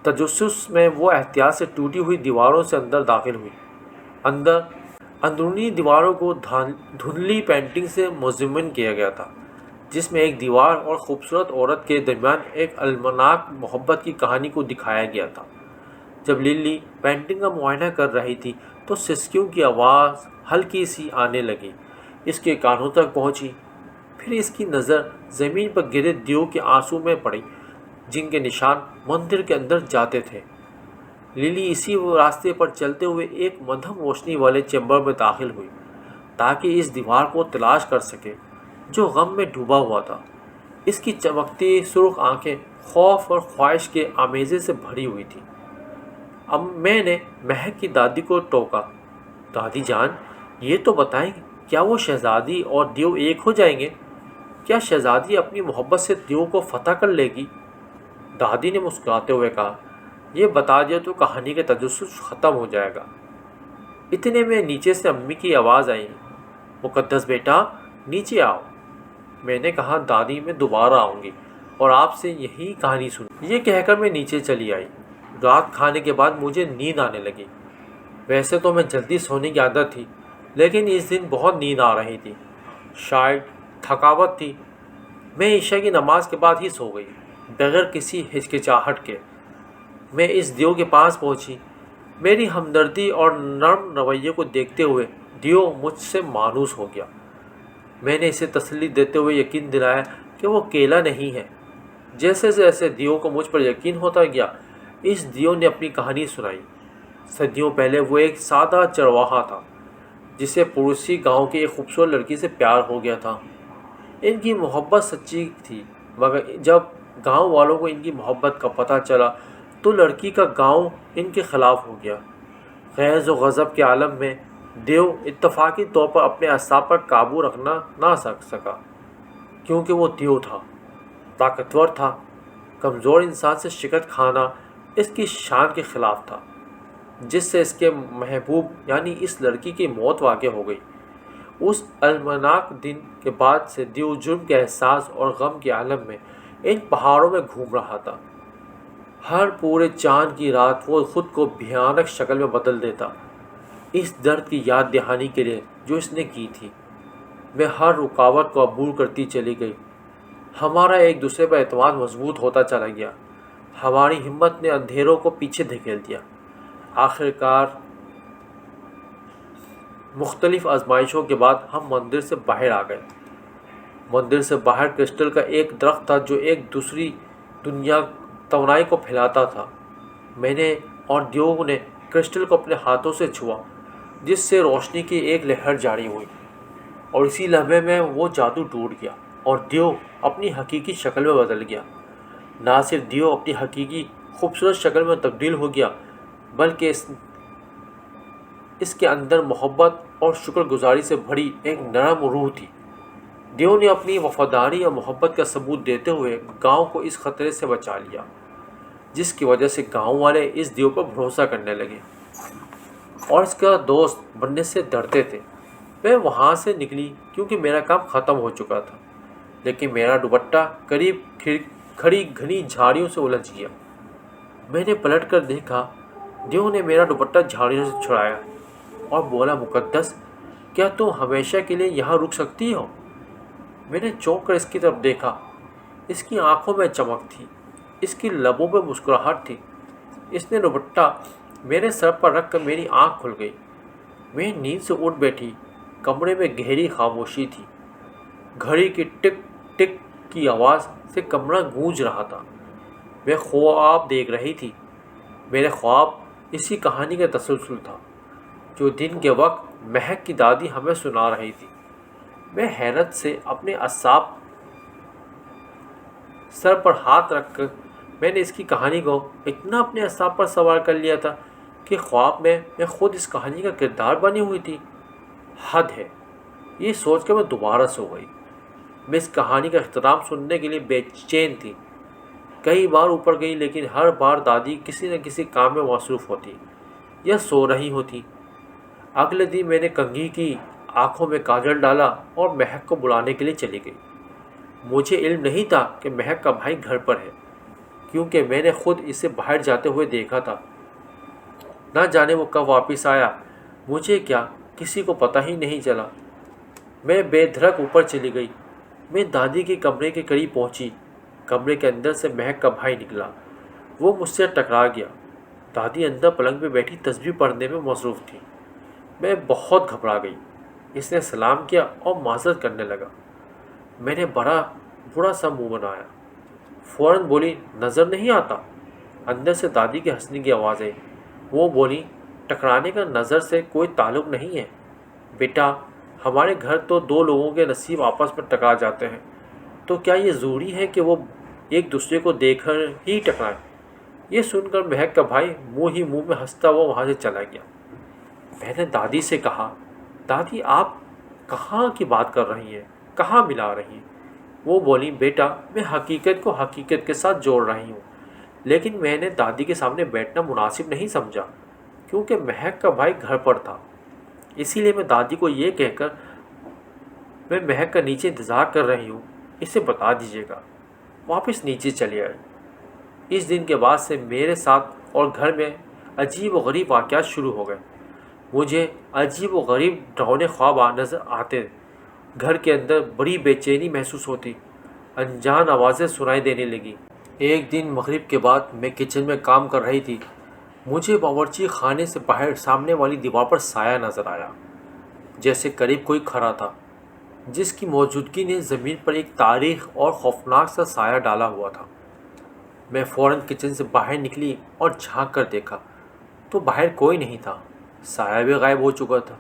تجسس میں وہ احتیاط سے ٹوٹی ہوئی دیواروں سے اندر داخل ہوئی۔ اندرونی دیواروں کو دھندلی پینٹنگ سے مزین کیا گیا تھا، جس میں ایک دیوار اور خوبصورت عورت کے درمیان ایک المناک محبت کی کہانی کو دکھایا گیا تھا۔ جب لیلی پینٹنگ کا معائنہ کر رہی تھی تو سسکیوں کی آواز ہلکی سی آنے لگی، اس کے کانوں تک پہنچی۔ پھر اس کی نظر زمین پر گرے دیو کے آنسو میں پڑی جن کے نشان مندر کے اندر جاتے تھے۔ لیلی اسی راستے پر چلتے ہوئے ایک مدھم روشنی والے چیمبر میں داخل ہوئی تاکہ اس دیوار کو تلاش کر سکے جو غم میں ڈوبا ہوا تھا۔ اس کی چمکتی سرخ آنکھیں خوف اور خواہش کے آمیزے سے بھری ہوئی تھیں۔ اب میں نے مہک کی دادی کو ٹوکا، دادی جان یہ تو بتائیں کیا وہ شہزادی اور دیو ایک ہو جائیں گے؟ کیا شہزادی اپنی محبت سے دیو کو فتح کر لے گی؟ دادی نے مسکراتے ہوئے کہا، یہ بتا دیا تو کہانی کا تجسس ختم ہو جائے گا۔ اتنے میں نیچے سے امی کی آواز آئی، مقدس بیٹا نیچے آؤ۔ میں نے کہا دادی میں دوبارہ آؤں گی اور آپ سے یہی کہانی سنوں۔ یہ کہہ کر میں نیچے چلی آئی۔ رات کھانے کے بعد مجھے نیند آنے لگی۔ ویسے تو میں جلدی سونے کی عادت تھی، لیکن اس دن بہت نیند آ رہی تھی، شاید تھکاوٹ تھی۔ میں عشاء کی نماز کے بعد ہی سو گئی، بغیر کسی ہچکچاہٹ کے۔ میں اس دیو کے پاس پہنچی۔ میری ہمدردی اور نرم رویے کو دیکھتے ہوئے دیو مجھ سے مانوس ہو گیا۔ میں نے اسے تسلی دیتے ہوئے یقین دلایا کہ وہ اکیلا نہیں ہے۔ جیسے جیسے دیو کو مجھ پر یقین ہوتا گیا، اس دیو نے اپنی کہانی سنائی۔ صدیوں پہلے وہ ایک سادہ چرواہا تھا جسے پڑوسی گاؤں کی ایک خوبصورت لڑکی سے پیار ہو گیا تھا۔ ان کی محبت سچی تھی، مگر جب گاؤں والوں کو ان کی محبت کا پتہ چلا تو لڑکی کا گاؤں ان کے خلاف ہو گیا۔ غیظ و غضب کے عالم میں دیو اتفاقی طور پر اپنے اعصاب پر قابو رکھنا نہ سکا، کیونکہ وہ دیو تھا، طاقتور تھا۔ کمزور انسان سے شکست کھانا اس کی شان کے خلاف تھا، جس سے اس کے محبوب یعنی اس لڑکی کی موت واقع ہو گئی۔ اس المناک دن کے بعد سے دیو جرم کے احساس اور غم کے عالم میں ان پہاڑوں میں گھوم رہا تھا۔ ہر پورے چاند کی رات وہ خود کو بھیانک شکل میں بدل دیتا، اس درد کی یاد دہانی کے لیے جو اس نے کی تھی۔ میں ہر رکاوٹ کو عبور کرتی چلی گئی۔ ہمارا ایک دوسرے پر اعتماد مضبوط ہوتا چلا گیا۔ ہماری ہمت نے اندھیروں کو پیچھے دھکیل دیا۔ آخرکار مختلف آزمائشوں کے بعد ہم مندر سے باہر آ گئے۔ مندر سے باہر کرسٹل کا ایک درخت تھا جو ایک دوسری دنیا توانائی کو پھیلاتا تھا۔ میں نے اور دیو نے کرسٹل کو اپنے ہاتھوں سے چھوا، جس سے روشنی کی ایک لہر جاری ہوئی، اور اسی لمحے میں وہ جادو ٹوٹ گیا اور دیو اپنی حقیقی شکل میں بدل گیا۔ نہ صرف دیو اپنی حقیقی خوبصورت شکل میں تبدیل ہو گیا، بلکہ اس کے اندر محبت اور شکر گزاری سے بھری ایک نرم روح تھی۔ دیو نے اپنی وفاداری اور محبت کا ثبوت دیتے ہوئے گاؤں کو اس خطرے سے بچا لیا، جس کی وجہ سے گاؤں والے اس دیو پر بھروسہ کرنے لگے اور اس کا دوست بننے سے ڈرتے تھے۔ میں وہاں سے نکلی کیونکہ میرا کام ختم ہو چکا تھا، لیکن میرا دوپٹہ قریب کھڑی گھنی جھاڑیوں سے الجھ گیا۔ میں نے پلٹ کر دیکھا، دیو نے میرا دوپٹہ جھاڑیوں سے چھڑایا اور بولا، مقدس کیا تم ہمیشہ کے لیے یہاں رک سکتی ہو؟ میں نے چونک کر اس کی طرف دیکھا۔ اس کی آنکھوں میں چمک تھی، اس کی لبوں پہ مسکراہٹ تھی۔ اس نے دوپٹہ میرے سر پر رکھ کر میری آنکھ کھل گئی۔ میں نیند سے اٹھ بیٹھی۔ کمرے میں گہری خاموشی تھی۔ گھڑی کی ٹک ٹک کی آواز سے کمرہ گونج رہا تھا۔ میں خواب دیکھ رہی تھی۔ میرے خواب اسی کہانی کا تسلسل تھا جو دن کے وقت مہک کی دادی ہمیں سنا رہی تھی۔ میں حیرت سے اپنے اعصاب سر پر ہاتھ رکھ کر میں نے اس کی کہانی کو اتنا اپنے اعصاب پر سوار کر لیا تھا کہ خواب میں خود اس کہانی کا کردار بنی ہوئی تھی۔ حد ہے، یہ سوچ کر میں دوبارہ سو گئی۔ میں اس کہانی کا اختتام سننے کے لیے بے چین تھی۔ کئی بار اوپر گئی لیکن ہر بار دادی کسی نہ کسی کام میں مصروف ہوتی یا سو رہی ہوتی۔ اگلے دن میں نے کنگھی کی، آنکھوں میں کاجل ڈالا اور مہک کو بلانے کے لیے چلی گئی۔ مجھے علم نہیں تھا کہ مہک کا بھائی گھر پر ہے، کیونکہ میں نے خود اسے باہر جاتے ہوئے دیکھا تھا۔ نہ جانے وہ کب واپس آیا، مجھے کیا، کسی کو پتہ ہی نہیں چلا۔ میں بے دھڑک اوپر چلی گئی۔ میں دادی کے کمرے کے قریب پہنچی۔ کمرے کے اندر سے مہک کا بھائی نکلا۔ وہ مجھ سے ٹکرا گیا۔ دادی اندر پلنگ پہ بیٹھی تسبیح پڑھنے میں مصروف تھی۔ میں بہت گھبرا گئی۔ اس نے سلام کیا اور معذرت کرنے لگا۔ میں نے بڑا برا سا منہ بنایا۔ فوراً بولی، نظر نہیں آتا؟ اندر سے دادی کی ہنسنے کی آواز آئی۔ وہ بولی، ٹکرانے کا نظر سے کوئی تعلق نہیں ہے بیٹا، ہمارے گھر تو دو لوگوں کے نصیب آپس میں ٹکرا جاتے ہیں، تو کیا یہ ضروری ہے کہ وہ ایک دوسرے کو دیکھ کر ہی ٹکرائیں؟ یہ سن کر مہک کا بھائی منہ میں ہنستا ہوا وہاں سے چلا گیا۔ میں نے دادی سے کہا، دادی آپ کہاں کی بات کر رہی ہیں، کہاں ملا رہی ہیں؟ وہ بولی، بیٹا میں حقیقت کو حقیقت کے ساتھ جوڑ رہی ہوں، لیکن میں نے دادی کے سامنے بیٹھنا مناسب نہیں سمجھا کیونکہ مہک کا بھائی گھر پر تھا۔ اسی لیے میں دادی کو یہ کہہ کر میں مہک کا نیچے انتظار کر رہی ہوں، اسے بتا دیجیے گا، واپس نیچے چلی آئی۔ اس دن کے بعد سے میرے ساتھ اور گھر میں عجیب و غریب واقعات شروع ہو گئے۔ مجھے عجیب و غریب ڈراؤنے خواب نظر آتے، گھر کے اندر بڑی بے چینی محسوس ہوتی، انجان آوازیں سنائی دینے لگی۔ ایک دن مغرب کے بعد میں کچن میں کام کر رہی تھی۔ مجھے باورچی خانے سے باہر سامنے والی دیوار پر سایہ نظر آیا، جیسے قریب کوئی کھڑا تھا، جس کی موجودگی نے زمین پر ایک تاریخ اور خوفناک سا سایہ ڈالا ہوا تھا۔ میں فوراً کچن سے باہر نکلی اور جھانک کر دیکھا تو باہر کوئی نہیں تھا، سایہ بھی غائب ہو چکا تھا۔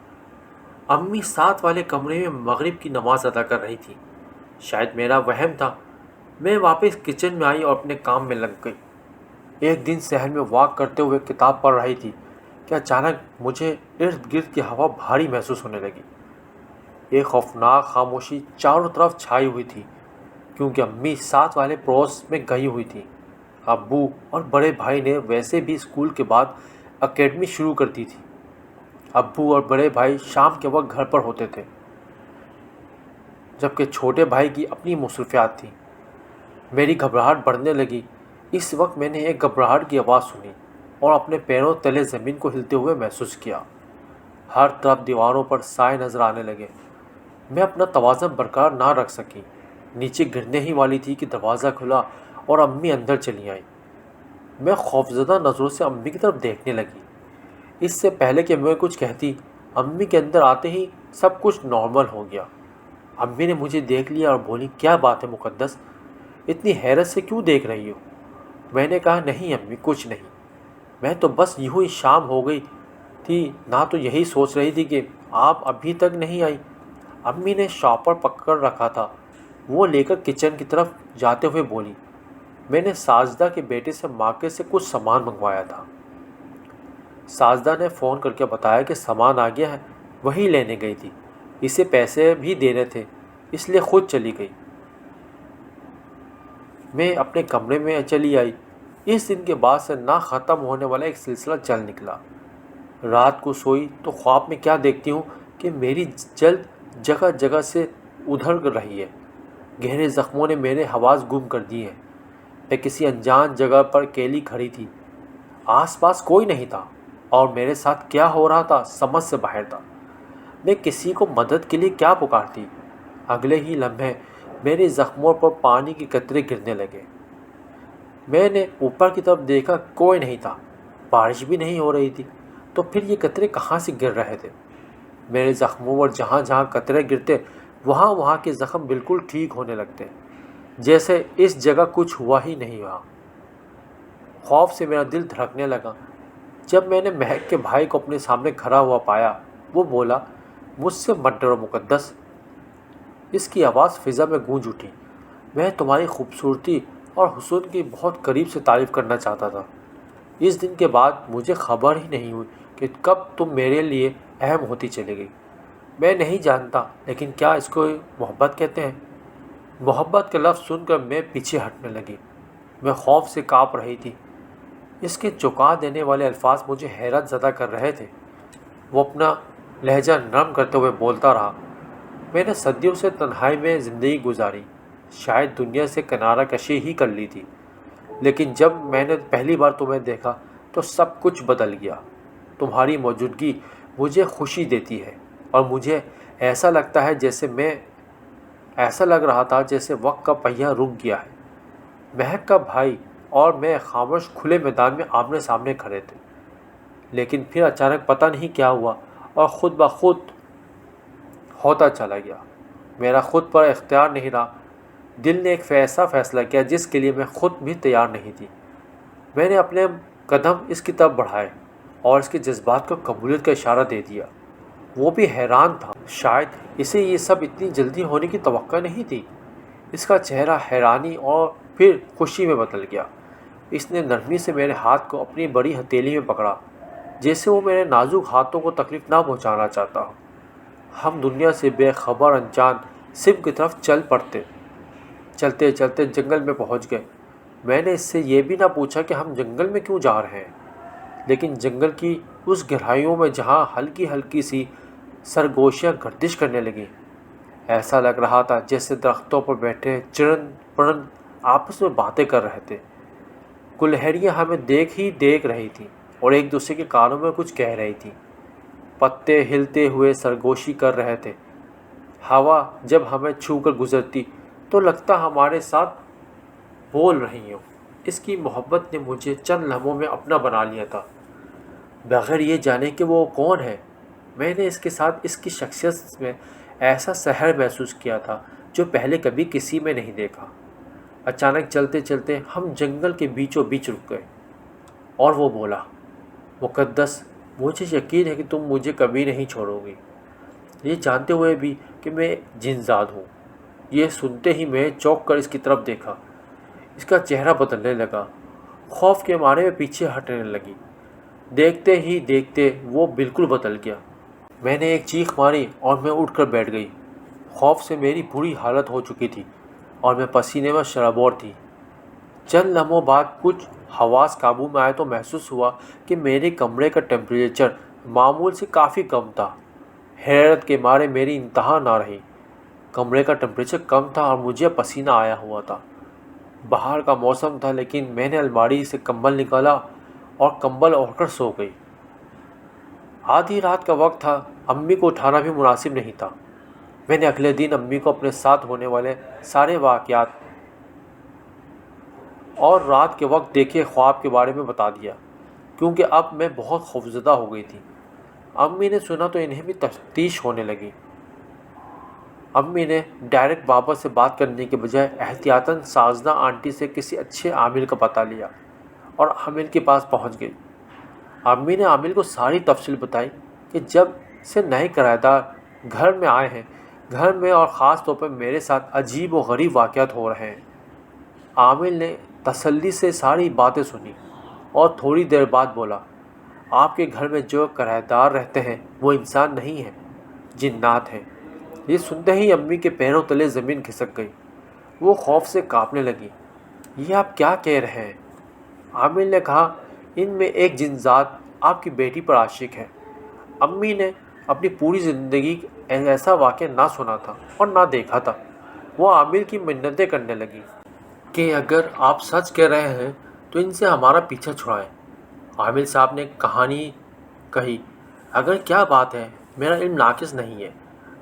امی ساتھ والے کمرے میں مغرب کی نماز ادا کر رہی تھی۔ شاید میرا وہم تھا۔ میں واپس کچن میں آئی اور اپنے کام میں لگ گئی۔ ایک دن صحن میں واک کرتے ہوئے کتاب پڑھ رہی تھی کہ اچانک مجھے ارد گرد کی ہوا بھاری محسوس ہونے لگی۔ ایک خوفناک خاموشی چاروں طرف چھائی ہوئی تھی، کیونکہ امی ساتھ والے پڑوس میں گئی ہوئی تھی۔ ابو اور بڑے بھائی نے ویسے بھی اسکول کے بعد اکیڈمی شروع کر دی تھی۔ ابو اور بڑے بھائی شام کے وقت گھر پر ہوتے تھے، جبکہ چھوٹے بھائی کی اپنی مصروفیات تھیں۔ میری گھبراہٹ بڑھنے لگی۔ اس وقت میں نے ایک گھبراہٹ کی آواز سنی اور اپنے پیروں تلے زمین کو ہلتے ہوئے محسوس کیا۔ ہر طرف دیواروں پر سائے نظر آنے لگے۔ میں اپنا توازن برقرار نہ رکھ سکی، نیچے گرنے ہی والی تھی کہ دروازہ کھلا اور امی اندر چلی آئیں۔ میں خوفزدہ نظروں سے امی کی طرف دیکھنے لگی۔ اس سے پہلے کہ میں کچھ کہتی، امی کے اندر آتے ہی سب کچھ نارمل ہو گیا۔ امی نے مجھے دیکھ لیا اور بولی، کیا بات ہے مقدس، اتنی حیرت سے کیوں دیکھ رہی ہو؟ میں نے کہا، نہیں امی، کچھ نہیں، میں تو بس یوں ہی شام ہو گئی تھی نہ، تو یہی سوچ رہی تھی کہ آپ ابھی تک نہیں آئی۔ امی نے شاپر پکڑ رکھا تھا، وہ لے کر کچن کی طرف جاتے ہوئے بولی، میں نے ساجدہ کے بیٹے سے مارکیٹ سے کچھ سامان منگوایا تھا۔ ساجدہ نے فون کر کے بتایا کہ سامان آ گیا ہے، وہی لینے گئی تھی، اسے پیسے بھی دینے تھے، اس لیے خود چلی گئی۔ میں اپنے کمرے میں چلی آئی۔ اس دن کے بعد سے نہ ختم ہونے والا ایک سلسلہ چل نکلا۔ رات کو سوئی تو خواب میں کیا دیکھتی ہوں کہ میری جلد جگہ جگہ سے ادھر رہی ہے، گہرے زخموں نے میرے حواس گم کر دی ہیں۔ میں کسی انجان جگہ پر اکیلی کھڑی تھی، آس پاس کوئی نہیں تھا، اور میرے ساتھ کیا ہو رہا تھا سمجھ سے باہر تھا۔ میں کسی کو مدد کے لیے کیا پکارتی؟ اگلے ہی لمحے میرے زخموں پر پانی کے قطرے گرنے لگے۔ میں نے اوپر کی طرف دیکھا، کوئی نہیں تھا، بارش بھی نہیں ہو رہی تھی، تو پھر یہ قطرے کہاں سے گر رہے تھے؟ میرے زخموں پر جہاں جہاں قطرے گرتے وہاں وہاں کے زخم بالکل ٹھیک ہونے لگتے۔ جیسے اس جگہ کچھ ہوا ہی نہیں ہوا۔ خوف سے میرا دل دھڑکنے لگا۔ جب میں نے مہک کے بھائی کو اپنے سامنے کھڑا ہوا پایا، وہ بولا، مجھ سے مت ڈرو مقدس۔ اس کی آواز فضا میں گونج اٹھی۔ میں تمہاری خوبصورتی اور حسن کی بہت قریب سے تعریف کرنا چاہتا تھا۔ اس دن کے بعد مجھے خبر ہی نہیں ہوئی کہ کب تم میرے لیے اہم ہوتی چلی گئی۔ میں نہیں جانتا، لیکن کیا اس کو محبت کہتے ہیں؟ محبت کا لفظ سن کر میں پیچھے ہٹنے لگی۔ میں خوف سے کانپ رہی تھی۔ اس کے چونکا دینے والے الفاظ مجھے حیرت زدہ کر رہے تھے۔ وہ اپنا لہجہ نرم کرتے ہوئے بولتا رہا، میں نے صدیوں سے تنہائی میں زندگی گزاری، شاید دنیا سے کنارہ کشی ہی کر لی تھی، لیکن جب میں نے پہلی بار تمہیں دیکھا تو سب کچھ بدل گیا۔ تمہاری موجودگی مجھے خوشی دیتی ہے اور مجھے ایسا لگ رہا تھا جیسے وقت کا پہیہ رک گیا ہے۔ مہک کا بھائی اور میں خاموش کھلے میدان میں آمنے سامنے کھڑے تھے، لیکن پھر اچانک پتہ نہیں کیا ہوا اور خود بخود ہوتا چلا گیا۔ میرا خود پر اختیار نہیں رہا۔ دل نے ایک ایسا فیصلہ کیا جس کے لیے میں خود بھی تیار نہیں تھی۔ میں نے اپنے قدم اس کی طرف بڑھائے اور اس کے جذبات کو قبولیت کا اشارہ دے دیا۔ وہ بھی حیران تھا، شاید اسے یہ سب اتنی جلدی ہونے کی توقع نہیں تھی۔ اس کا چہرہ حیرانی اور پھر خوشی میں بدل گیا۔ اس نے نرمی سے میرے ہاتھ کو اپنی بڑی ہتھیلی میں پکڑا، جیسے وہ میرے نازک ہاتھوں کو تکلیف نہ پہنچانا چاہتا ہو۔ ہم دنیا سے بے خبر انجان سمت کی طرف چل پڑتے۔ چلتے چلتے جنگل میں پہنچ گئے۔ میں نے اس سے یہ بھی نہ پوچھا کہ ہم جنگل میں کیوں جا رہے ہیں، لیکن جنگل کی اس گہرائیوں میں جہاں ہلکی ہلکی سی سرگوشیاں گردش کرنے لگیں، ایسا لگ رہا تھا جیسے درختوں پر بیٹھے چرند پرند آپس میں باتیں کر رہے تھے۔ گلہریاں ہمیں دیکھ رہی تھیں اور ایک دوسرے کے کانوں میں کچھ کہہ رہی تھیں۔ پتے ہلتے ہوئے سرگوشی کر رہے تھے۔ ہوا جب ہمیں چھو کر گزرتی تو لگتا ہمارے ساتھ بول رہی ہوں۔ اس کی محبت نے مجھے چند لمحوں میں اپنا بنا لیا تھا، بغیر یہ جانے کہ وہ کون ہے۔ میں نے اس کے ساتھ اس کی شخصیت میں ایسا سحر محسوس کیا تھا جو پہلے کبھی کسی میں نہیں دیکھا۔ اچانک چلتے چلتے ہم جنگل کے بیچوں بیچ رک گئے اور وہ بولا، مقدس، مجھے یقین ہے کہ تم مجھے کبھی نہیں چھوڑو گی، یہ جانتے ہوئے بھی کہ میں جن زاد ہوں۔ یہ سنتے ہی میں چونک کر اس کی طرف دیکھا۔ اس کا چہرہ بدلنے لگا، خوف کے مارے میں پیچھے ہٹنے لگی۔ دیکھتے ہی دیکھتے وہ بالکل بدل گیا۔ میں نے ایک چیخ ماری اور میں اٹھ کر بیٹھ گئی۔ خوف سے میری بری حالت ہو چکی تھی اور میں پسینے میں شرابور تھی۔ چند لمحوں بعد کچھ حواس قابو میں آئے تو محسوس ہوا کہ میرے کمرے کا ٹیمپریچر معمول سے کافی کم تھا۔ حیرت کے مارے میری انتہا نہ رہی۔ کمرے کا ٹیمپریچر کم تھا اور مجھے پسینہ آیا ہوا تھا۔ باہر کا موسم تھا، لیکن میں نے الماری سے کمبل نکالا اور کمبل اوڑھ کر سو گئی۔ آدھی رات کا وقت تھا، امی کو اٹھانا بھی مناسب نہیں تھا۔ میں نے اگلے دن امی کو اپنے ساتھ ہونے والے سارے واقعات اور رات کے وقت دیکھے خواب کے بارے میں بتا دیا، کیونکہ اب میں بہت خوفزدہ ہو گئی تھی۔ امی نے سنا تو انہیں بھی تفتیش ہونے لگی۔ امی نے ڈائریکٹ بابا سے بات کرنے کے بجائے احتیاطاً ساجدہ آنٹی سے کسی اچھے عامل کا پتہ لیا اور عامل کے پاس پہنچ گئی۔ امی نے عامل کو ساری تفصیل بتائی کہ جب سے نئے کرایہ دار گھر میں آئے ہیں، گھر میں اور خاص طور پر میرے ساتھ عجیب و غریب واقعات ہو رہے ہیں۔ عامل نے تسلی سے ساری باتیں سنی اور تھوڑی دیر بعد بولا، آپ کے گھر میں جو کرایہ دار رہتے ہیں وہ انسان نہیں ہیں، جنات ہیں۔ یہ سنتے ہی امی کے پیروں تلے زمین کھسک گئی۔ وہ خوف سے کانپنے لگی۔ یہ آپ کیا کہہ رہے ہیں؟ عامل نے کہا، ان میں ایک جن ذات آپ کی بیٹی پر عاشق ہے۔ امی نے اپنی پوری زندگی ایسا واقعہ نہ سنا تھا اور نہ دیکھا تھا۔ وہ عامل کی منتیں کرنے لگی کہ اگر آپ سچ کہہ رہے ہیں تو ان سے ہمارا پیچھا چھڑائیں۔ عامل صاحب نے کہانی کہی، اگر کیا بات ہے، میرا علم ناقص نہیں ہے،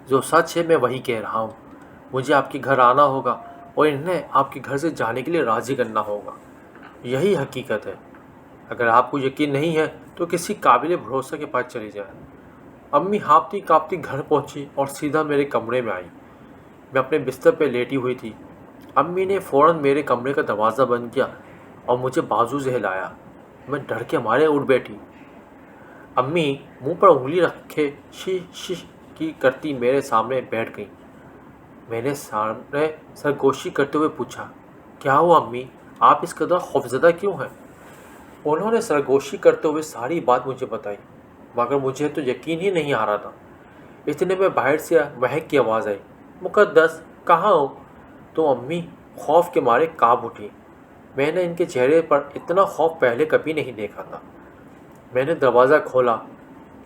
جو سچ ہے میں وہی کہہ رہا ہوں۔ مجھے آپ کے گھر آنا ہوگا اور انہیں آپ کے گھر سے جانے کے لیے راضی کرنا ہوگا۔ یہی حقیقت ہے۔ اگر آپ کو یقین نہیں ہے تو کسی قابل بھروسہ کے پاس چلی جائیں۔ امی ہانپتی کانپتی گھر پہنچی اور سیدھا میرے کمرے میں آئی۔ میں اپنے بستر پہ لیٹی ہوئی تھی۔ امی نے فوراً میرے کمرے کا دروازہ بند کیا اور مجھے بازو سے ہلایا۔ میں ڈر کے مارے اٹھ بیٹھی۔ امی منہ پر انگلی رکھے شش کی کرتی میرے سامنے بیٹھ گئیں۔ میں نے سامنے سرگوشی کرتے ہوئے پوچھا، کیا ہوا امی؟ آپ اس قدر خوفزدہ کیوں ہیں؟ انہوں نے سرگوشی کرتے ہوئے ساری بات مجھے بتائی، مگر مجھے تو یقین ہی نہیں آ رہا تھا۔ اتنے میں باہر سے مہک کی آواز آئی، مقدس کہاں ہو؟ تو امی خوف کے مارے کانپ اٹھی۔ میں نے ان کے چہرے پر اتنا خوف پہلے کبھی نہیں دیکھا تھا۔ میں نے دروازہ کھولا۔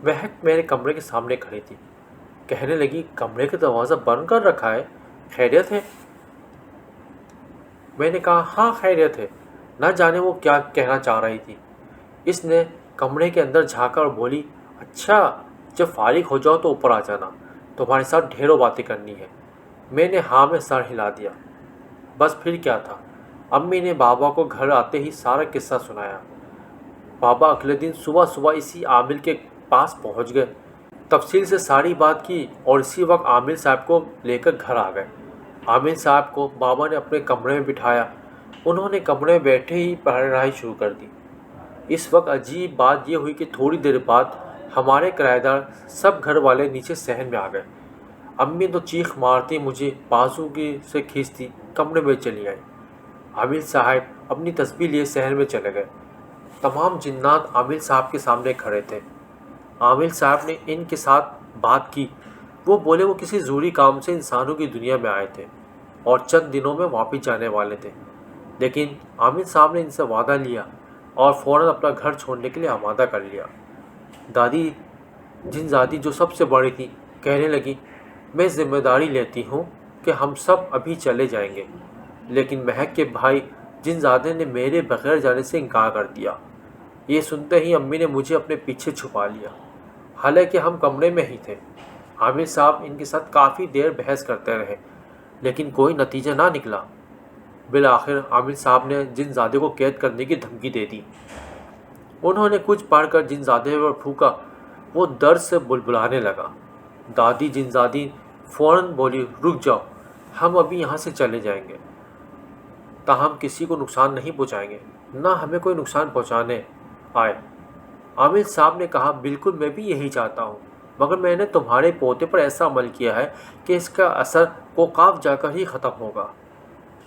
مہک میرے کمرے کے سامنے کھڑی تھی۔ کہنے لگی، کمرے کا دروازہ بند کر رکھا ہے، خیریت ہے؟ میں نے کہا، ہاں خیریت ہے۔ نہ جانے وہ کیا کہنا چاہ رہی تھی۔ اس نے کمرے کے اندر جھانکا اور بولی، اچھا جب فارغ ہو جاؤ تو اوپر آ جانا، تمہارے ساتھ ڈھیروں باتیں کرنی ہے۔ میں نے ہاں میں سر ہلا دیا۔ بس پھر کیا تھا، امی نے بابا کو گھر آتے ہی سارا قصہ سنایا۔ بابا اگلے دن صبح صبح اسی عامل کے پاس پہنچ گئے، تفصیل سے ساری بات کی اور اسی وقت عامل صاحب کو لے کر گھر آ گئے۔ عامل صاحب کو بابا نے اپنے کمرے میں بٹھایا۔ انہوں نے کمرے میں بیٹھے ہی پڑھائی شروع کر دی۔ اس وقت عجیب بات یہ ہوئی کہ تھوڑی دیر بعد ہمارے کرایہ دار سب گھر والے نیچے صحن میں آ گئے۔ امی تو چیخ مارتی مجھے بازو سے کھینچتی کمرے میں چلی آئی۔ عامل صاحب اپنی تسبیح لیے صحن میں چلے گئے۔ تمام جنات عامل صاحب کے سامنے کھڑے تھے۔ عامل صاحب نے ان کے ساتھ بات کی۔ وہ بولے وہ کسی ضروری کام سے انسانوں کی دنیا میں آئے تھے اور چند دنوں میں واپس جانے والے تھے، لیکن عامل صاحب نے ان سے وعدہ لیا اور فوراً اپنا گھر چھوڑنے کے لیے آمادہ کر لیا۔ دادی جنزادی جو سب سے بڑی تھی کہنے لگی، میں ذمہ داری لیتی ہوں کہ ہم سب ابھی چلے جائیں گے، لیکن مہک کے بھائی جنزادے نے میرے بغیر جانے سے انکار کر دیا۔ یہ سنتے ہی امی نے مجھے اپنے پیچھے چھپا لیا، حالانکہ ہم کمرے میں ہی تھے۔ عامل صاحب ان کے ساتھ کافی دیر بحث کرتے رہے، لیکن کوئی نتیجہ نہ نکلا۔ بالآخر عامل صاحب نے جنزادے کو قید کرنے کی دھمکی دے دی۔ انہوں نے کچھ پڑھ کر جنزادے پر پھونکا، وہ درد سے بلبلانے لگا۔ دادی جنزادی فوراً بولی، رک جاؤ، ہم ابھی یہاں سے چلے جائیں گے، تاہم کسی کو نقصان نہیں پہنچائیں گے، نہ ہمیں کوئی نقصان پہنچانے آئے۔ عامل صاحب نے کہا، بالکل میں بھی یہی چاہتا ہوں، مگر میں نے تمہارے پوتے پر ایسا عمل کیا ہے کہ اس کا اثر کوکاف جا کر ہی ختم ہوگا۔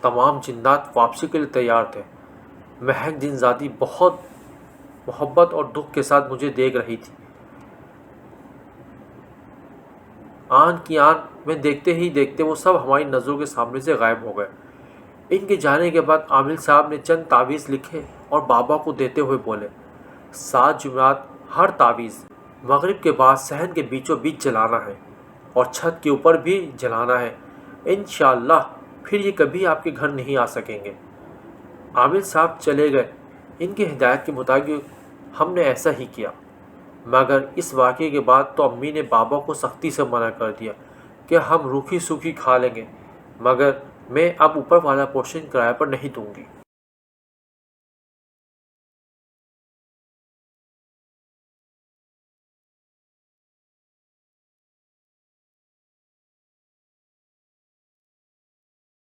تمام جنات واپسی کے لیے تیار تھے۔ مہک جنزادی بہت محبت اور دکھ کے ساتھ مجھے دیکھ رہی تھی۔ آن کی آن میں دیکھتے ہی دیکھتے وہ سب ہماری نظروں کے سامنے سے غائب ہو گئے۔ ان کے جانے کے بعد عامل صاحب نے چند تعویذ لکھے اور بابا کو دیتے ہوئے بولے، 7 جمعرات ہر تعویذ مغرب کے بعد صحن کے بیچوں بیچ جلانا ہے اور چھت کے اوپر بھی جلانا ہے، انشاءاللہ پھر یہ کبھی آپ کے گھر نہیں آ سکیں گے۔ عامل صاحب چلے گئے۔ ان کی ہدایت کے مطابق ہم نے ایسا ہی کیا، مگر اس واقعے کے بعد تو امی نے بابا کو سختی سے منع کر دیا کہ ہم روکھی سوکھی کھا لیں گے، مگر میں اب اوپر والا پورشن کرایہ پر نہیں دوں گی۔